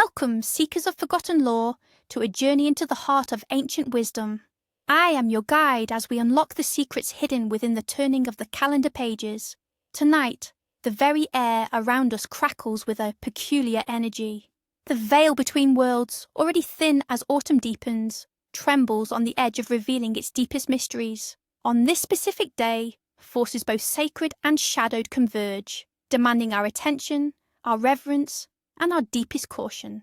Welcome, seekers of forgotten lore, to a journey into the heart of ancient wisdom. I am your guide as we unlock the secrets hidden within the turning of the calendar pages. Tonight, the very air around us crackles with a peculiar energy. The veil between worlds, already thin as autumn deepens, trembles on the edge of revealing its deepest mysteries. On this specific day, forces both sacred and shadowed converge, demanding our attention, our reverence, and our deepest caution.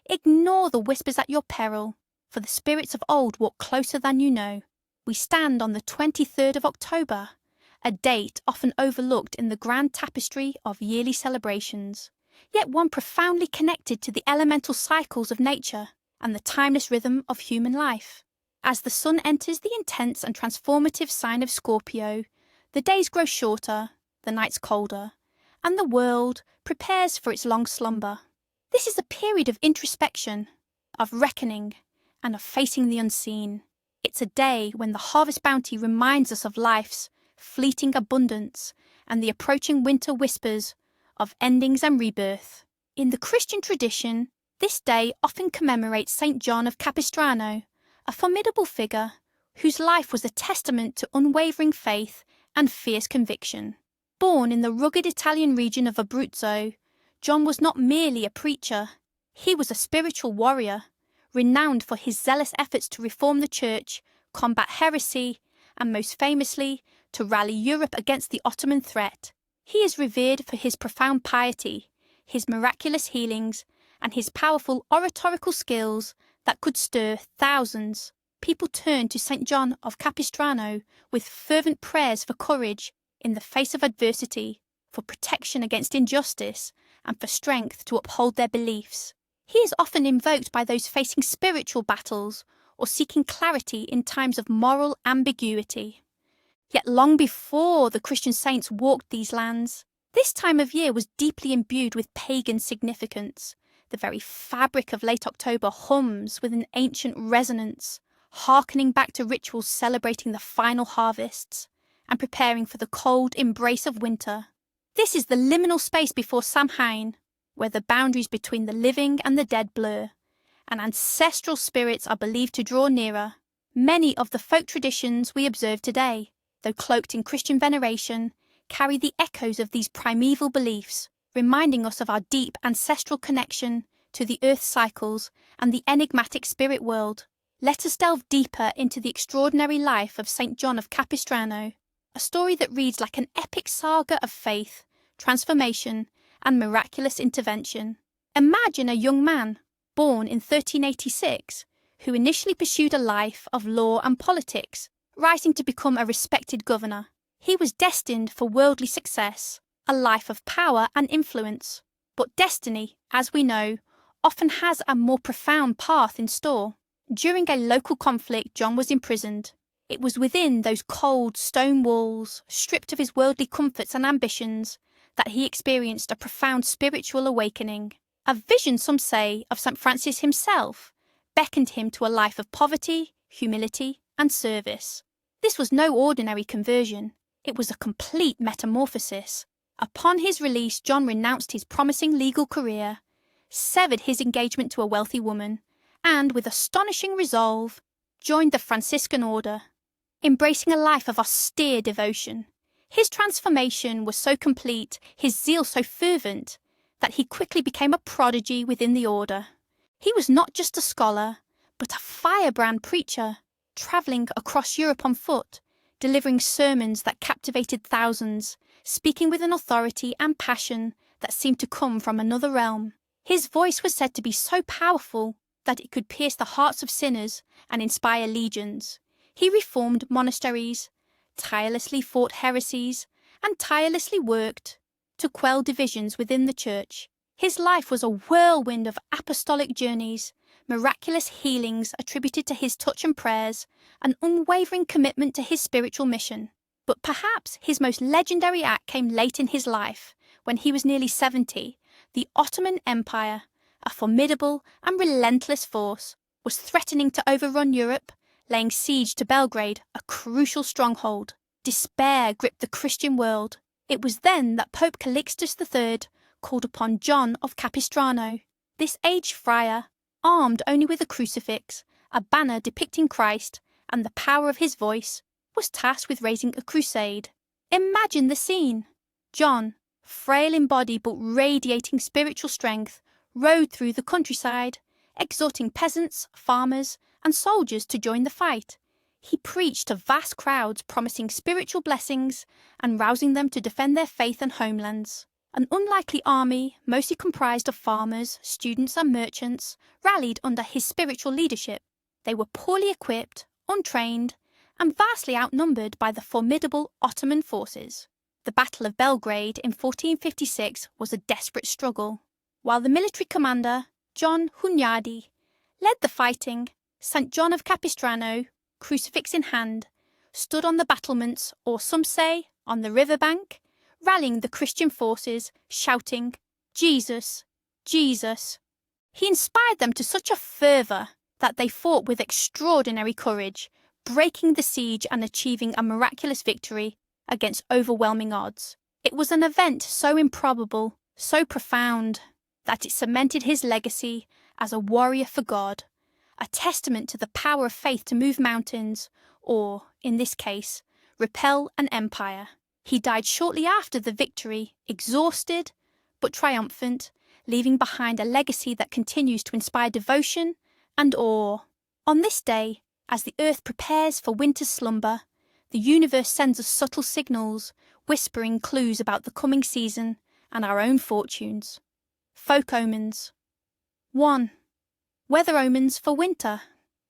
Ignore the whispers at your peril, for the spirits of old walk closer than you know. We stand on the 23rd of October, a date often overlooked in the grand tapestry of yearly celebrations, yet one profoundly connected to the elemental cycles of nature and the timeless rhythm of human life. As the sun enters the intense and transformative sign of Scorpio, the days grow shorter, the nights colder, and the world prepares for its long slumber. This is a period of introspection, of reckoning, and of facing the unseen. It's a day when the harvest bounty reminds us of life's fleeting abundance and the approaching winter whispers of endings and rebirth. In the Christian tradition, this day often commemorates Saint John of Capistrano, a formidable figure whose life was a testament to unwavering faith and fierce conviction. Born in the rugged Italian region of Abruzzo, John was not merely a preacher. He was a spiritual warrior, renowned for his zealous efforts to reform the church, combat heresy, and most famously, to rally Europe against the Ottoman threat. He is revered for his profound piety, his miraculous healings, and his powerful oratorical skills that could stir thousands. People turned to Saint John of Capistrano with fervent prayers for courage in the face of adversity, for protection against injustice, and for strength to uphold their beliefs. He is often invoked by those facing spiritual battles or seeking clarity in times of moral ambiguity. Yet long before the Christian saints walked these lands, this time of year was deeply imbued with pagan significance. The very fabric of late October hums with an ancient resonance, hearkening back to rituals celebrating the final harvests and preparing for the cold embrace of winter. This is the liminal space before Samhain, where the boundaries between the living and the dead blur, and ancestral spirits are believed to draw nearer. Many of the folk traditions we observe today, though cloaked in Christian veneration, carry the echoes of these primeval beliefs, reminding us of our deep ancestral connection to the earth's cycles and the enigmatic spirit world. Let us delve deeper into the extraordinary life of Saint John of Capistrano, a story that reads like an epic saga of faith, transformation, and miraculous intervention. Imagine a young man, born in 1386, who initially pursued a life of law and politics, rising to become a respected governor. He was destined for worldly success, a life of power and influence. But destiny, as we know, often has a more profound path in store. During a local conflict, John was imprisoned. It was within those cold stone walls, stripped of his worldly comforts and ambitions, that he experienced a profound spiritual awakening. A vision, some say, of St. Francis himself beckoned him to a life of poverty, humility, and service. This was no ordinary conversion. It was a complete metamorphosis. Upon his release, John renounced his promising legal career, severed his engagement to a wealthy woman, and, with astonishing resolve, joined the Franciscan order, embracing a life of austere devotion. His transformation was so complete, his zeal so fervent, that he quickly became a prodigy within the order. He was not just a scholar, but a firebrand preacher, travelling across Europe on foot, delivering sermons that captivated thousands, speaking with an authority and passion that seemed to come from another realm. His voice was said to be so powerful that it could pierce the hearts of sinners and inspire legions. He reformed monasteries, tirelessly fought heresies, and tirelessly worked to quell divisions within the church. His life was a whirlwind of apostolic journeys, miraculous healings attributed to his touch and prayers, an unwavering commitment to his spiritual mission. But perhaps his most legendary act came late in his life, when he was nearly 70. The Ottoman Empire, a formidable and relentless force, was threatening to overrun Europe, laying siege to Belgrade, a crucial stronghold. Despair gripped the Christian world. It was then that Pope Calixtus III called upon John of Capistrano This aged friar, armed only with a crucifix, a banner depicting Christ, and the power of his voice, was tasked with raising a crusade. Imagine the scene. John, frail in body but radiating spiritual strength, rode through the countryside, exhorting peasants, farmers, and soldiers to join the fight. He preached to vast crowds, promising spiritual blessings and rousing them to defend their faith and homelands. An unlikely army, mostly comprised of farmers, students, and merchants, rallied under his spiritual leadership. They were poorly equipped, untrained, and vastly outnumbered by the formidable Ottoman forces. The Battle of Belgrade in 1456 was a desperate struggle. While the military commander, John Hunyadi, led the fighting, Saint John of Capistrano, crucifix in hand, stood on the battlements, or some say, on the riverbank, rallying the Christian forces, shouting, "Jesus, Jesus." He inspired them to such a fervour that they fought with extraordinary courage, breaking the siege and achieving a miraculous victory against overwhelming odds. It was an event so improbable, so profound, that it cemented his legacy as a warrior for God, a testament to the power of faith to move mountains, or, in this case, repel an empire. He died shortly after the victory, exhausted but triumphant, leaving behind a legacy that continues to inspire devotion and awe. On this day, as the earth prepares for winter's slumber, the universe sends us subtle signals, whispering clues about the coming season and our own fortunes. Folk omens. 1. Weather omens for winter.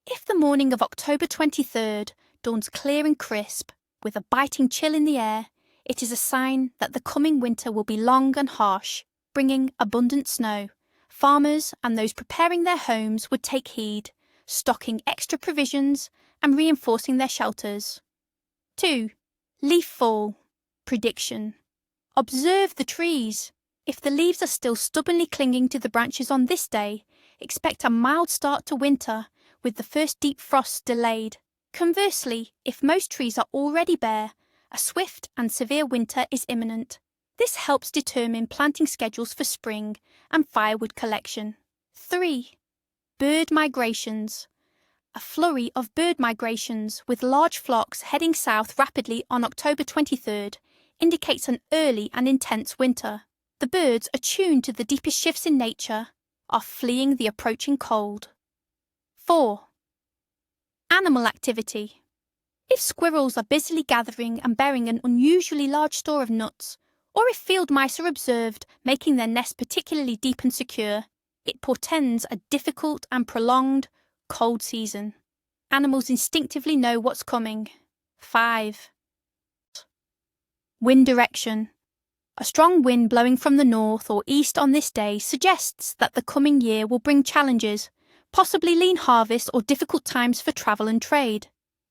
If the morning of October 23rd dawns clear and crisp, with a biting chill in the air, it is a sign that the coming winter will be long and harsh, bringing abundant snow. Farmers and those preparing their homes would take heed, stocking extra provisions and reinforcing their shelters. 2. Leaf fall. Prediction. Observe the trees. If the leaves are still stubbornly clinging to the branches on this day, expect a mild start to winter, with the first deep frosts delayed. Conversely, if most trees are already bare, a swift and severe winter is imminent. This helps determine planting schedules for spring and firewood collection. 3. Bird migrations. A flurry of bird migrations, with large flocks heading south rapidly on October 23rd, indicates an early and intense winter. The birds, attuned to the deepest shifts in nature, are fleeing the approaching cold. 4. Animal activity. If squirrels are busily gathering and bearing an unusually large store of nuts, or if field mice are observed making their nests particularly deep and secure, it portends a difficult and prolonged cold season. Animals instinctively know what's coming. 5. Wind direction. A strong wind blowing from the north or east on this day suggests that the coming year will bring challenges, possibly lean harvests or difficult times for travel and trade.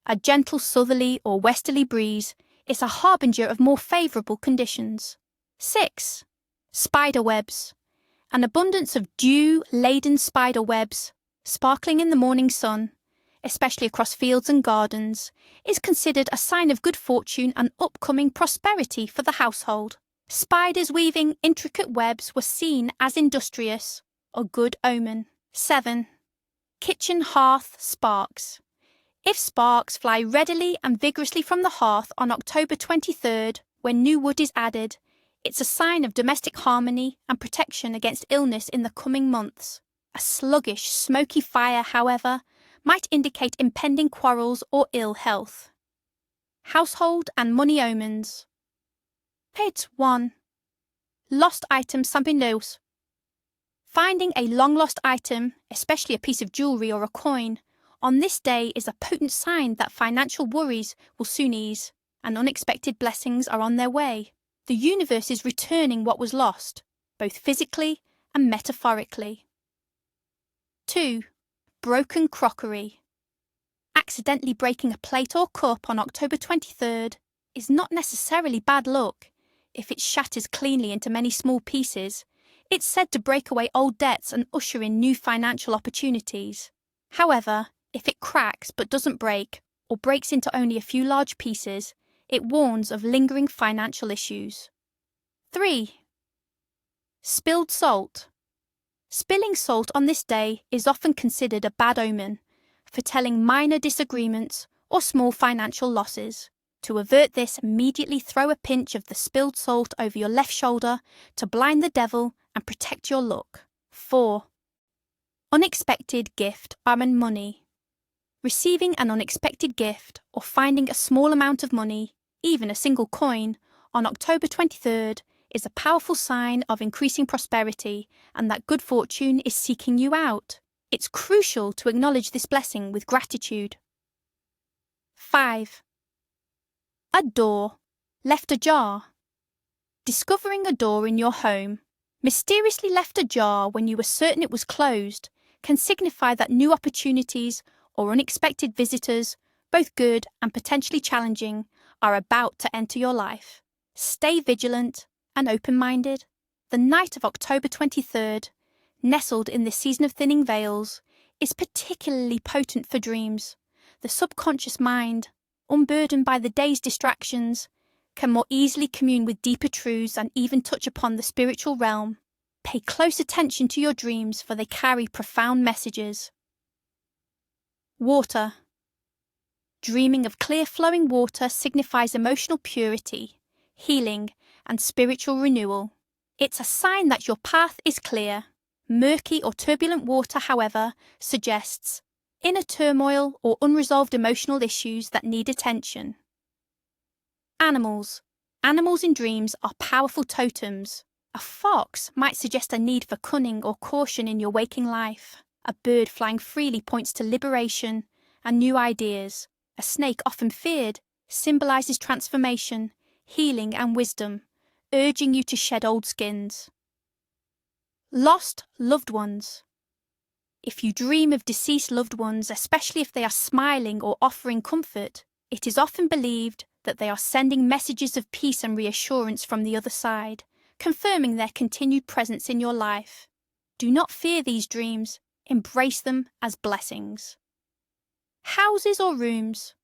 A gentle southerly or westerly breeze is a harbinger of more favourable conditions. 6. Spider webs. An abundance of dew-laden spider webs, sparkling in the morning sun, especially across fields and gardens, is considered a sign of good fortune and upcoming prosperity for the household. Spiders weaving intricate webs were seen as industrious, a good omen. 7. Kitchen hearth sparks. If sparks fly readily and vigorously from the hearth on October 23rd, when new wood is added, it's a sign of domestic harmony and protection against illness in the coming months. A sluggish, smoky fire, however, might indicate impending quarrels or ill health. Household and money omens. Page 1. Lost item sampinos. Finding a long-lost item, especially a piece of jewellery or a coin, on this day is a potent sign that financial worries will soon ease, and unexpected blessings are on their way. The universe is returning what was lost, both physically and metaphorically. 2. Broken crockery. Accidentally breaking a plate or cup on October 23rd is not necessarily bad luck. If it shatters cleanly into many small pieces, it's said to break away old debts and usher in new financial opportunities. However, if it cracks but doesn't break, or breaks into only a few large pieces, it warns of lingering financial issues. 3. Spilled salt. Spilling salt on this day is often considered a bad omen, foretelling minor disagreements or small financial losses. To avert this, immediately throw a pinch of the spilled salt over your left shoulder to blind the devil and protect your luck. 4. Unexpected gift or money. Receiving an unexpected gift or finding a small amount of money, even a single coin, on October 23rd is a powerful sign of increasing prosperity and that good fortune is seeking you out. It's crucial to acknowledge this blessing with gratitude. 5. A door left ajar. Discovering a door in your home, mysteriously left ajar when you were certain it was closed, can signify that new opportunities or unexpected visitors, both good and potentially challenging, are about to enter your life. Stay vigilant and open-minded. The night of October 23rd, nestled in this season of thinning veils, is particularly potent for dreams. The subconscious mind, unburdened by the day's distractions, can more easily commune with deeper truths and even touch upon the spiritual realm. Pay close attention to your dreams, for they carry profound messages. Water. Dreaming of clear-flowing water signifies emotional purity, healing, and spiritual renewal. It's a sign that your path is clear. Murky or turbulent water, however, suggests inner turmoil or unresolved emotional issues that need attention. Animals. Animals in dreams are powerful totems. A fox might suggest a need for cunning or caution in your waking life. A bird flying freely points to liberation and new ideas. A snake, often feared, symbolizes transformation, healing and wisdom, urging you to shed old skins. Lost loved ones. If you dream of deceased loved ones, especially if they are smiling or offering comfort, it is often believed that they are sending messages of peace and reassurance from the other side, confirming their continued presence in your life. Do not fear these dreams, embrace them as blessings. Houses or rooms.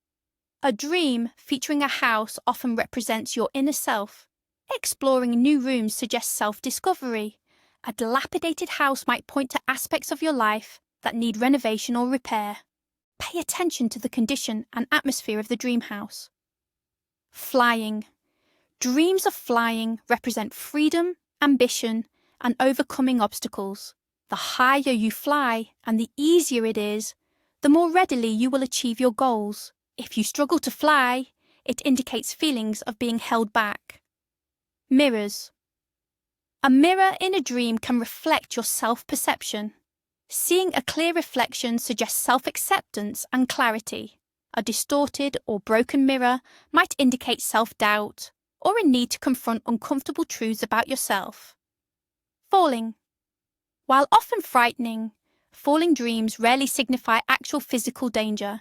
A dream featuring a house often represents your inner self. Exploring new rooms suggests self-discovery. A dilapidated house might point to aspects of your life that need renovation or repair. Pay attention to the condition and atmosphere of the dream house. Flying. Dreams of flying represent freedom, ambition, and overcoming obstacles. The higher you fly and the easier it is, the more readily you will achieve your goals. If you struggle to fly, it indicates feelings of being held back. Mirrors. A mirror in a dream can reflect your self-perception. Seeing a clear reflection suggests self-acceptance and clarity. A distorted or broken mirror might indicate self-doubt or a need to confront uncomfortable truths about yourself. Falling. While often frightening, falling dreams rarely signify actual physical danger.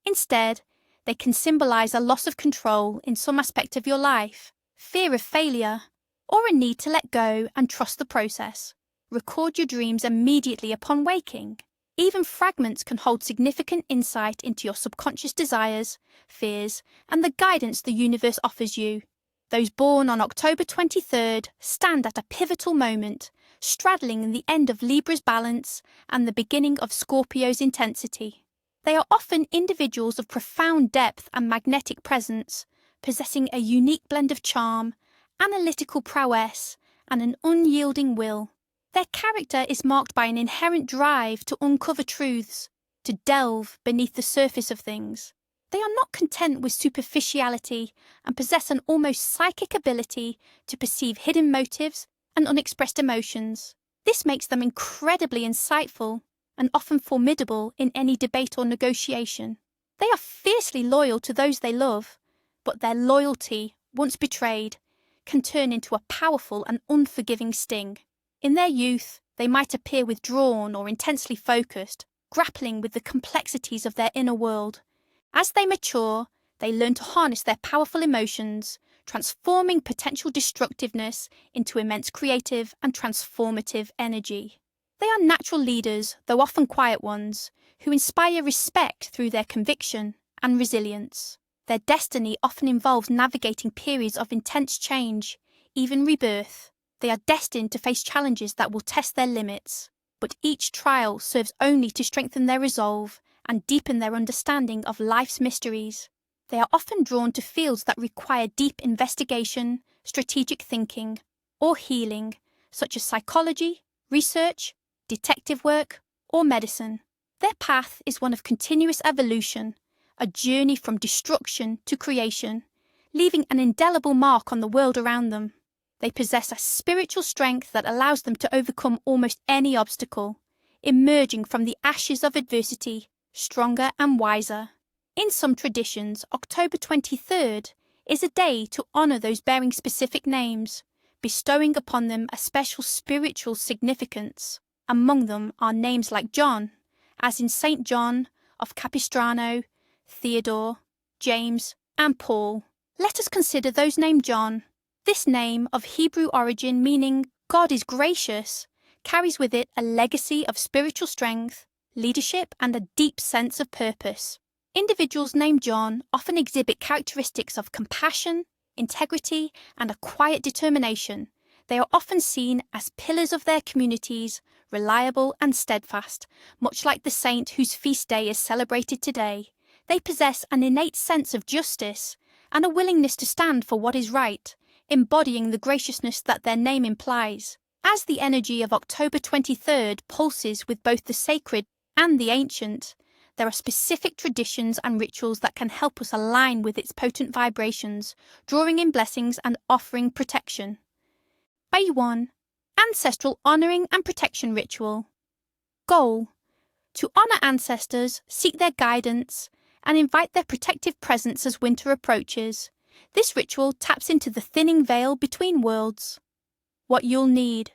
Instead, they can symbolize a loss of control in some aspect of your life, fear of failure, or a need to let go and trust the process. Record your dreams immediately upon waking. Even fragments can hold significant insight into your subconscious desires, fears, and the guidance the universe offers you. Those born on October 23rd stand at a pivotal moment, straddling the end of Libra's balance and the beginning of Scorpio's intensity. They are often individuals of profound depth and magnetic presence, possessing a unique blend of charm, analytical prowess, and an unyielding will. Their character is marked by an inherent drive to uncover truths, to delve beneath the surface of things. They are not content with superficiality and possess an almost psychic ability to perceive hidden motives and unexpressed emotions. This makes them incredibly insightful and often formidable in any debate or negotiation. They are fiercely loyal to those they love, but their loyalty, once betrayed, can turn into a powerful and unforgiving sting. In their youth, they might appear withdrawn or intensely focused, grappling with the complexities of their inner world. As they mature, they learn to harness their powerful emotions, transforming potential destructiveness into immense creative and transformative energy. They are natural leaders, though often quiet ones, who inspire respect through their conviction and resilience. Their destiny often involves navigating periods of intense change, even rebirth. They are destined to face challenges that will test their limits. but each trial serves only to strengthen their resolve and deepen their understanding of life's mysteries. They are often drawn to fields that require deep investigation, strategic thinking, or healing, such as psychology, research, detective work, or medicine. Their path is one of continuous evolution, a journey from destruction to creation, leaving an indelible mark on the world around them. They possess a spiritual strength that allows them to overcome almost any obstacle, emerging from the ashes of adversity stronger and wiser. In some traditions, October 23rd is a day to honour those bearing specific names, bestowing upon them a special spiritual significance. Among them are names like John, as in Saint John of Capistrano, Theodore, James, and Paul. Let us consider those named John. This name, of Hebrew origin meaning God is gracious, carries with it a legacy of spiritual strength, leadership, and a deep sense of purpose. Individuals named John often exhibit characteristics of compassion, integrity, and a quiet determination. They are often seen as pillars of their communities, reliable and steadfast, much like the saint whose feast day is celebrated today. They possess an innate sense of justice and a willingness to stand for what is right, embodying the graciousness that their name implies. As the energy of October 23rd pulses with both the sacred and the ancient, there are specific traditions and rituals that can help us align with its potent vibrations, drawing in blessings and offering protection. Bay 1. Ancestral Honouring and Protection Ritual. Goal: to honour ancestors, seek their guidance, and invite their protective presence as winter approaches. This ritual taps into the thinning veil between worlds. What you'll need: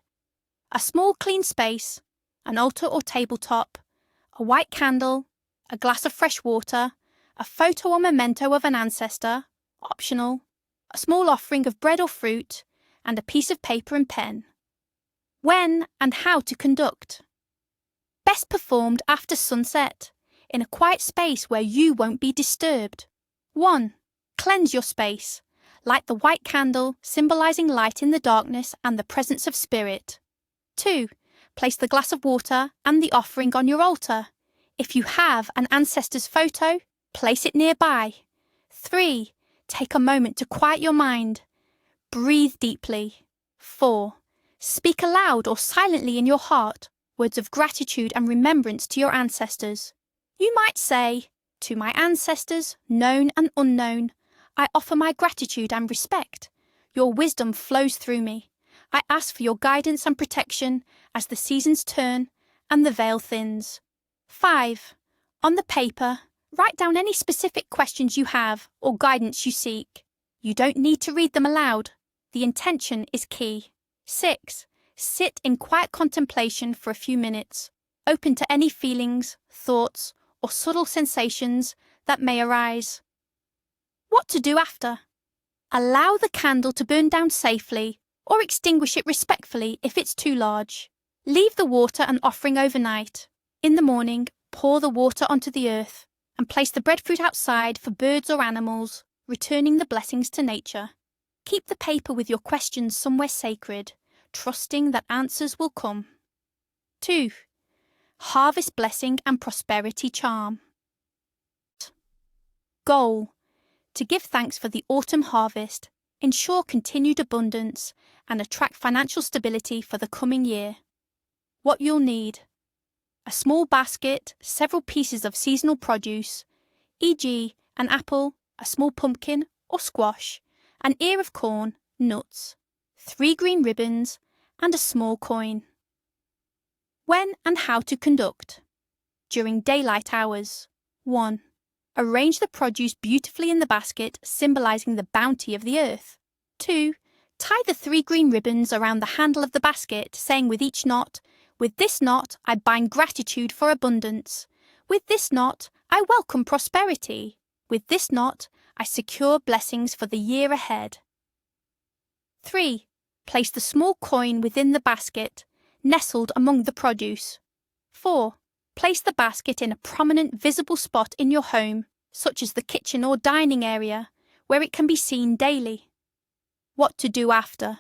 a small clean space, an altar or tabletop, a white candle, a glass of fresh water, a photo or memento of an ancestor, optional, a small offering of bread or fruit, and a piece of paper and pen. When and how to conduct. Best performed after sunset, in a quiet space where you won't be disturbed. 1. Cleanse your space. Light the white candle, symbolising light in the darkness and the presence of spirit. 2. Place the glass of water and the offering on your altar. If you have an ancestor's photo, place it nearby. 3. Take a moment to quiet your mind. Breathe deeply. 4. Speak aloud or silently in your heart words of gratitude and remembrance to your ancestors. You might say, "To my ancestors, known and unknown, I offer my gratitude and respect. Your wisdom flows through me. I ask for your guidance and protection as the seasons turn and the veil thins." 5. On the paper, write down any specific questions you have or guidance you seek. You don't need to read them aloud. The intention is key. 6. Sit in quiet contemplation for a few minutes, open to any feelings, thoughts, or subtle sensations that may arise. What to do after? Allow the candle to burn down safely, or extinguish it respectfully if it's too large. Leave the water and offering overnight. In the morning, pour the water onto the earth and place the breadfruit outside for birds or animals, returning the blessings to nature. Keep the paper with your questions somewhere sacred, trusting that answers will come. 2. Harvest blessing and prosperity charm. Goal: to give thanks for the autumn harvest, ensure continued abundance, and attract financial stability for the coming year. What you'll need: a small basket, several pieces of seasonal produce, e.g. an apple, a small pumpkin or squash, an ear of corn, nuts, 3 green ribbons, and a small coin. When and how to conduct. During daylight hours. 1. Arrange the produce beautifully in the basket, symbolising the bounty of the earth. 2. Tie the 3 green ribbons around the handle of the basket, saying with each knot, "With this knot, I bind gratitude for abundance. With this knot, I welcome prosperity. With this knot, I secure blessings for the year ahead." 3. Place the small coin within the basket, nestled among the produce. 4. Place the basket in a prominent visible spot in your home, such as the kitchen or dining area, where it can be seen daily. What to do after.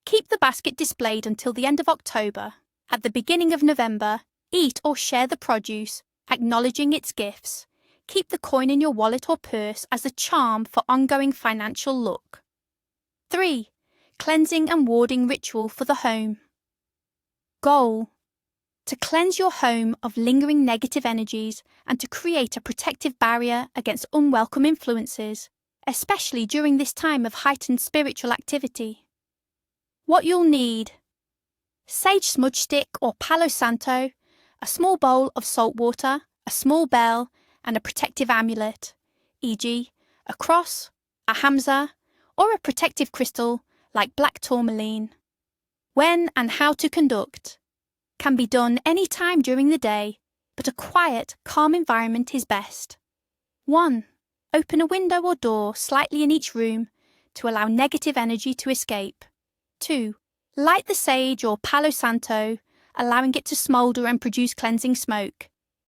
Keep the basket displayed until the end of October. At the beginning of November, eat or share the produce, acknowledging its gifts. Keep the coin in your wallet or purse as a charm for ongoing financial luck. 3. Cleansing and warding ritual for the home. Goal: to cleanse your home of lingering negative energies and to create a protective barrier against unwelcome influences, especially during this time of heightened spiritual activity. What you'll need: sage smudge stick or palo santo, a small bowl of salt water, a small bell, and a protective amulet, e.g., a cross, a hamza, or a protective crystal like black tourmaline. When and how to conduct: can be done any time during the day, but a quiet, calm environment is best. 1. Open a window or door slightly in each room to allow negative energy to escape. 2. Light the sage or palo santo, allowing it to smoulder and produce cleansing smoke.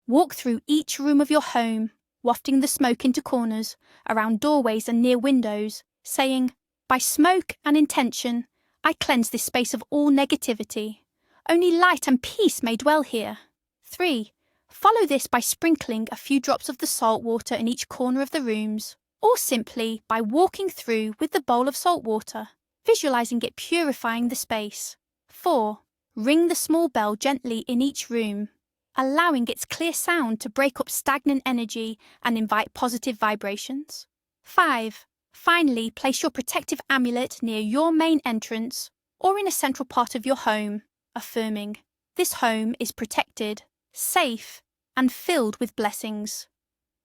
Walk through each room of your home, wafting the smoke into corners, around doorways and near windows, saying, "By smoke and intention, I cleanse this space of all negativity. Only light and peace may dwell here." 3. Follow this by sprinkling a few drops of the salt water in each corner of the rooms, or simply by walking through with the bowl of salt water, visualizing it purifying the space. 4. Ring the small bell gently in each room, allowing its clear sound to break up stagnant energy and invite positive vibrations. 5. Finally, place your protective amulet near your main entrance or in a central part of your home, affirming, "This home is protected, safe, and filled with blessings."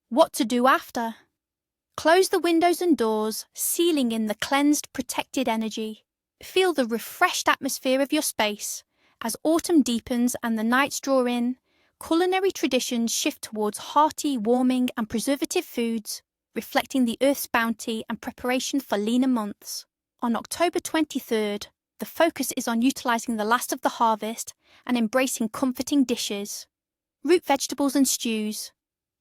What to do after? Close the windows and doors, sealing in the cleansed, protected energy. Feel the refreshed atmosphere of your space. As autumn deepens and the nights draw in, culinary traditions shift towards hearty, warming, and preservative foods, reflecting the earth's bounty and preparation for leaner months. On October 23rd, the focus is on utilizing the last of the harvest and embracing comforting dishes. Root vegetables and stews.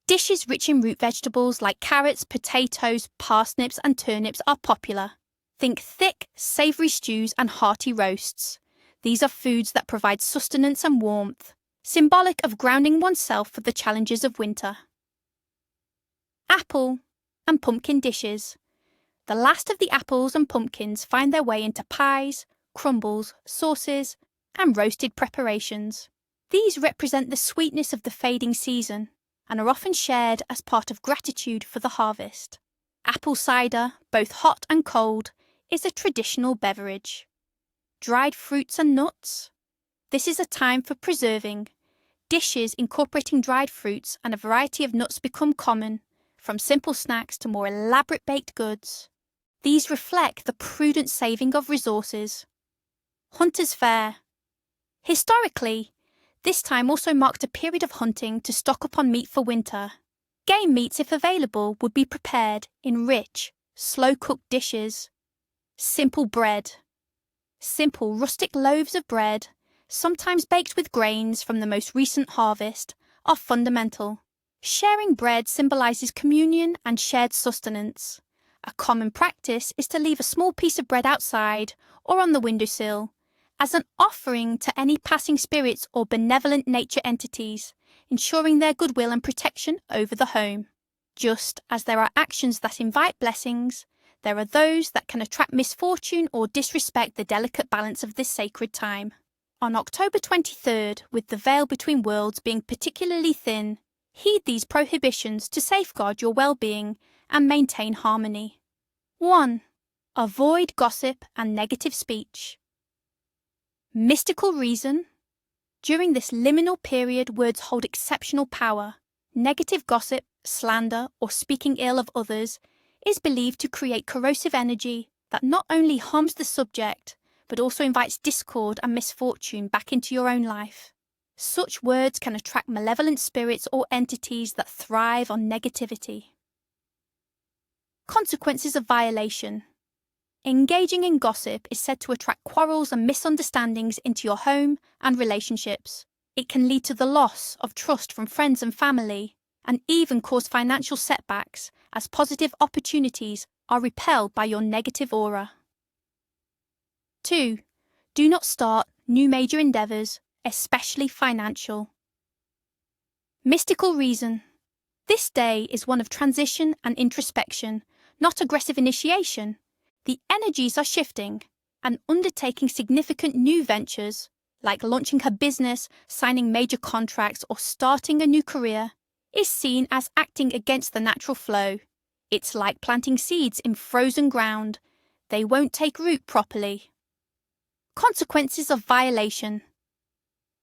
Dishes rich in root vegetables like carrots, potatoes, parsnips, and turnips are popular. Think thick, savoury stews and hearty roasts. These are foods that provide sustenance and warmth, symbolic of grounding oneself for the challenges of winter. Apple and pumpkin dishes. The last of the apples and pumpkins find their way into pies, crumbles, sauces, and roasted preparations. These represent the sweetness of the fading season and are often shared as part of gratitude for the harvest. Apple cider, both hot and cold, is a traditional beverage. Dried fruits and nuts. This is a time for preserving. Dishes incorporating dried fruits and a variety of nuts become common, from simple snacks to more elaborate baked goods. These reflect the prudent saving of resources. Hunter's Fare. Historically, this time also marked a period of hunting to stock up on meat for winter. Game meats, if available, would be prepared in rich, slow-cooked dishes. Simple bread. Simple rustic loaves of bread, sometimes baked with grains from the most recent harvest, are fundamental. Sharing bread symbolizes communion and shared sustenance. A common practice is to leave a small piece of bread outside or on the windowsill as an offering to any passing spirits or benevolent nature entities, ensuring their goodwill and protection over the home. Just as there are actions that invite blessings, there are those that can attract misfortune or disrespect the delicate balance of this sacred time. On October 23rd, with the veil between worlds being particularly thin, heed these prohibitions to safeguard your well-being and maintain harmony. 1. Avoid gossip and negative speech. Mystical reason. During this liminal period, words hold exceptional power. Negative gossip, slander, or speaking ill of others is believed to create corrosive energy that not only harms the subject, but also invites discord and misfortune back into your own life. Such words can attract malevolent spirits or entities that thrive on negativity. Consequences of violation. Engaging in gossip is said to attract quarrels and misunderstandings into your home and relationships. It can lead to the loss of trust from friends and family, and even cause financial setbacks as positive opportunities are repelled by your negative aura. 2. Do not start new major endeavours especially financial. Mystical reason. This day is one of transition and introspection, not aggressive initiation. The energies are shifting and undertaking significant new ventures, like launching her business, signing major contracts, or starting a new career, is seen as acting against the natural flow. It's like planting seeds in frozen ground. They won't take root properly. Consequences of violation.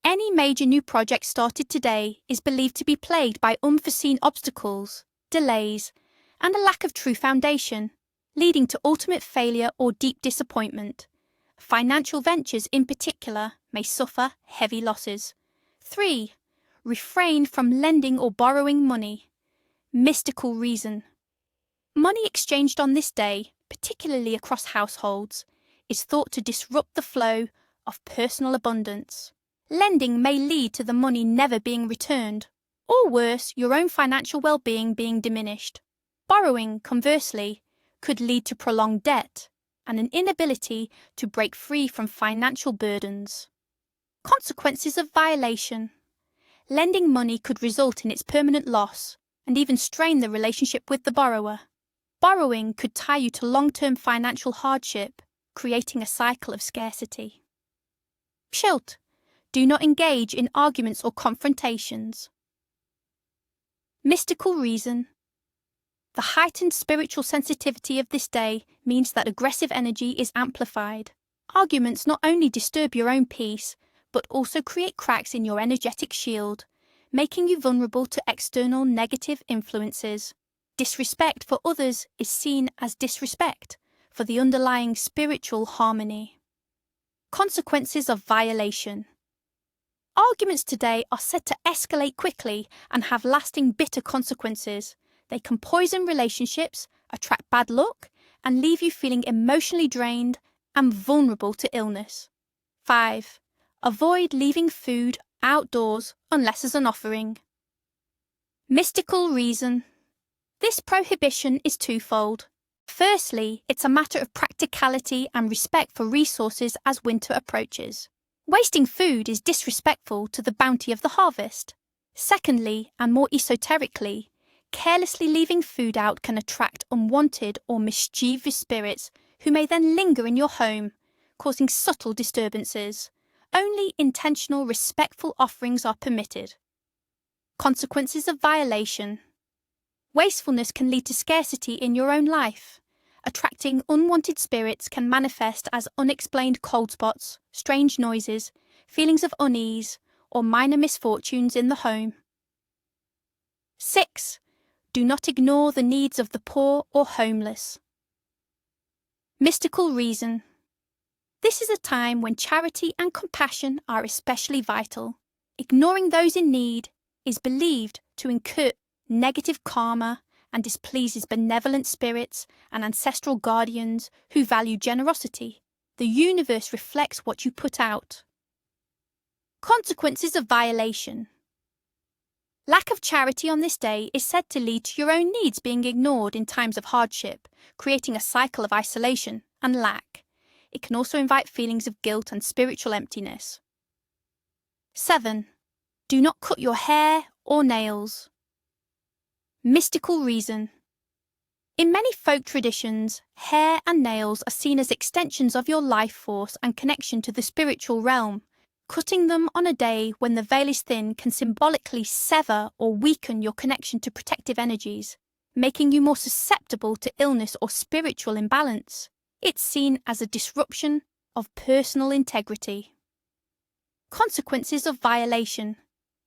Any major new project started today is believed to be plagued by unforeseen obstacles, delays, and a lack of true foundation, leading to ultimate failure or deep disappointment. Financial ventures in particular may suffer heavy losses. 3. Refrain from lending or borrowing money. Mystical reason. Money exchanged on this day, particularly across households, is thought to disrupt the flow of personal abundance. Lending may lead to the money never being returned, or worse, your own financial well-being being diminished. Borrowing, conversely, could lead to prolonged debt and an inability to break free from financial burdens. Consequences of violation. Lending money could result in its permanent loss and even strain the relationship with the borrower. Borrowing could tie you to long-term financial hardship, creating a cycle of scarcity. Schilt. Do not engage in arguments or confrontations. Mystical reason. The heightened spiritual sensitivity of this day means that aggressive energy is amplified. Arguments not only disturb your own peace, but also create cracks in your energetic shield, making you vulnerable to external negative influences. Disrespect for others is seen as disrespect for the underlying spiritual harmony. Consequences of violation. Arguments today are said to escalate quickly and have lasting bitter consequences. They can poison relationships, attract bad luck, and leave you feeling emotionally drained and vulnerable to illness. 5. Avoid leaving food outdoors unless as an offering. Mystical reason. This prohibition is twofold. Firstly, it's a matter of practicality and respect for resources as winter approaches. Wasting food is disrespectful to the bounty of the harvest. Secondly, and more esoterically, carelessly leaving food out can attract unwanted or mischievous spirits who may then linger in your home, causing subtle disturbances. Only intentional, respectful offerings are permitted. Consequences of violation. Wastefulness can lead to scarcity in your own life. Attracting unwanted spirits can manifest as unexplained cold spots, strange noises, feelings of unease, or minor misfortunes in the home. 6. Do not ignore the needs of the poor or homeless. Mystical reason. This is a time when charity and compassion are especially vital. Ignoring those in need is believed to incur negative karma and displeases benevolent spirits and ancestral guardians who value generosity. The universe reflects what you put out. Consequences of violation. Lack of charity on this day is said to lead to your own needs being ignored in times of hardship, creating a cycle of isolation and lack. It can also invite feelings of guilt and spiritual emptiness. 7. Do not cut your hair or nails. Mystical reason. In many folk traditions, hair and nails are seen as extensions of your life force and connection to the spiritual realm. Cutting them on a day when the veil is thin can symbolically sever or weaken your connection to protective energies, making you more susceptible to illness or spiritual imbalance. It's seen as a disruption of personal integrity. Consequences of violation.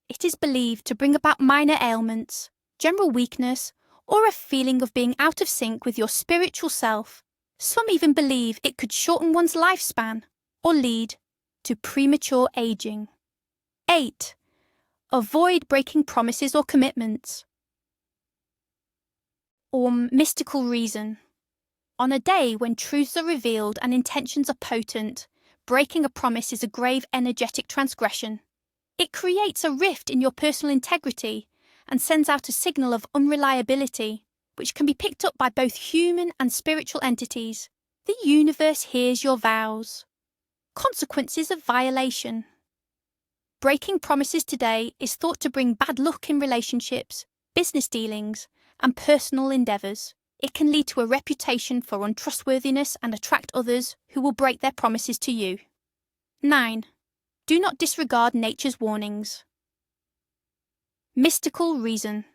It is believed to bring about minor ailments, general weakness, or a feeling of being out of sync with your spiritual self. Some even believe it could shorten one's lifespan or lead to premature aging. 8. Avoid breaking promises or commitments. Or mystical reason. On a day when truths are revealed and intentions are potent, breaking a promise is a grave energetic transgression. It creates a rift in your personal integrity and sends out a signal of unreliability, which can be picked up by both human and spiritual entities. The universe hears your vows. Consequences of violation. Breaking promises today is thought to bring bad luck in relationships, business dealings, and personal endeavours. It can lead to a reputation for untrustworthiness and attract others who will break their promises to you. 9. Do not disregard nature's warnings. Mystical reason.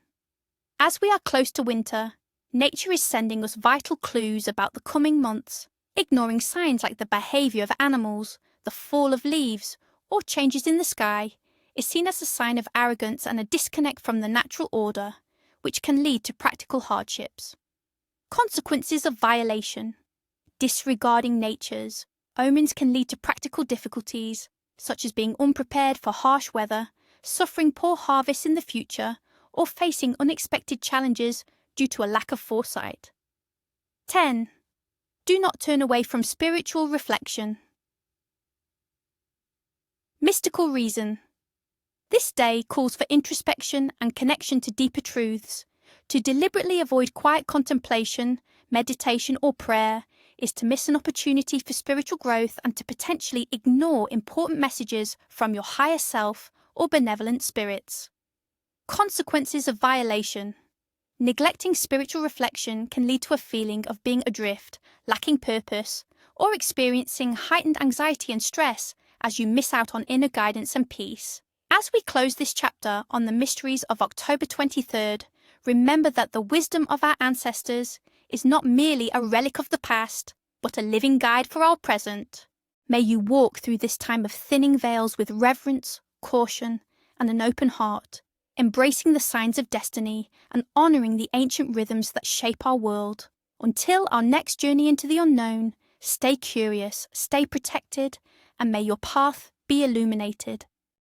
As we are close to winter, nature is sending us vital clues about the coming months. Ignoring signs like the behaviour of animals, the fall of leaves, or changes in the sky is seen as a sign of arrogance and a disconnect from the natural order, which can lead to practical hardships. Consequences of violation. Disregarding nature's omens can lead to practical difficulties, such as being unprepared for harsh weather, suffering poor harvests in the future, or facing unexpected challenges due to a lack of foresight. 10. Do not turn away from spiritual reflection. Mystical reason. This day calls for introspection and connection to deeper truths. To deliberately avoid quiet contemplation, meditation, or prayer is to miss an opportunity for spiritual growth and to potentially ignore important messages from your higher self or benevolent spirits. Consequences of violation. Neglecting spiritual reflection can lead to a feeling of being adrift, lacking purpose, or experiencing heightened anxiety and stress as you miss out on inner guidance and peace. As we close this chapter on the mysteries of October 23rd, remember that the wisdom of our ancestors is not merely a relic of the past, but a living guide for our present. May you walk through this time of thinning veils with reverence, caution, and an open heart, embracing the signs of destiny and honouring the ancient rhythms that shape our world. Until our next journey into the unknown, stay curious, stay protected, and may your path be illuminated.